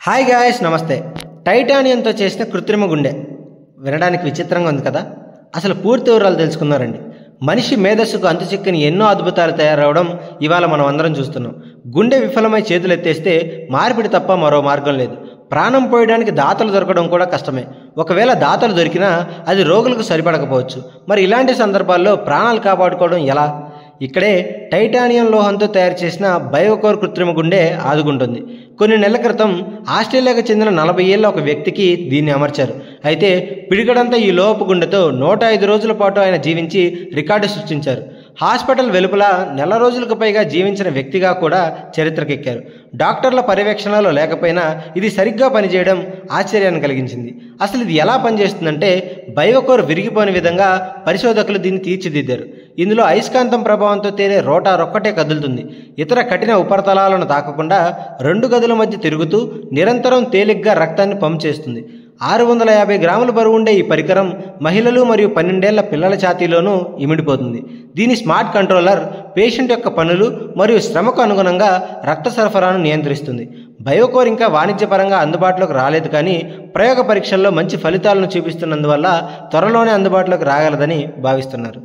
Hi guys, నమస్తే. టైటానియంతో చేసిన కృత్రిమ గుండె వినడానికి విచిత్రంగా ఉంది కదా. అసలు పూర్తి వివరాలు తెలుసుకున్నారండి. మనిషి మేధస్సుకు అంతుచిక్కని ఎన్నో అద్భుతాలు తయారవడం ఇవాళ మనం అందరం చూస్తున్నాం. గుండె విఫలమై చేతులు ఎత్తేస్తే మార్పిడి తప్ప మరో మార్గం లేదు. ప్రాణం పోయడానికి దాతలు దొరకడం కూడా కష్టమే. ఒకవేళ దాతలు దొరికినా అది రోగులకు సరిపడకపోవచ్చు. మరి ఇలాంటి సందర్భాల్లో ప్రాణాలు కాపాడుకోవడం ఎలా? ఇక్కడే టైటానియం లోహంతో తయారు చేసిన బయోకోర్ కృత్రిమ గుండె ఆదుకుంటుంది. కొన్ని నెలల క్రితం ఆస్ట్రేలియాకు చెందిన 40 ఏళ్ల ఒక వ్యక్తికి దీన్ని అమర్చారు. అయితే పిడికడంతా ఈ లోహపు గుండెతో 105 రోజుల పాటు ఆయన జీవించి రికార్డు సృష్టించారు. హాస్పిటల్ వెలుపల నెల రోజులకు పైగా జీవించిన వ్యక్తిగా కూడా చరిత్రకెక్కారు. డాక్టర్ల పర్యవేక్షణలో లేకపోయినా ఇది సరిగ్గా పనిచేయడం ఆశ్చర్యాన్ని కలిగించింది. అసలు ఇది ఎలా పనిచేస్తుందంటే, బయోకోర్ విరిగిపోని విధంగా పరిశోధకులు దీన్ని తీర్చిదిద్దారు. ఇందులో అయస్కాంతం ప్రభావంతో తేలే రోటార్ ఒక్కటే కదులుతుంది. ఇతర కఠిన ఉపరితలాలను తాకకుండా 2 గదుల మధ్య తిరుగుతూ నిరంతరం తేలిగ్గా రక్తాన్ని పంప్ చేస్తుంది. 650 గ్రాముల బరువుండే ఈ పరికరం మహిళలు మరియు 12 ఏళ్ల పిల్లల ఛాతీలోనూ ఇమిడిపోతుంది. దీని స్మార్ట్ కంట్రోలర్ పేషెంట్ యొక్క పనులు మరియు శ్రమకు అనుగుణంగా రక్త సరఫరాను నియంత్రిస్తుంది. బయోకోర్ ఇంకా వాణిజ్యపరంగా అందుబాటులోకి రాలేదు, కానీ ప్రయోగ పరీక్షల్లో మంచి ఫలితాలను చూపిస్తున్నందువల్ల త్వరలోనే అందుబాటులోకి రాగలదని భావిస్తున్నారు.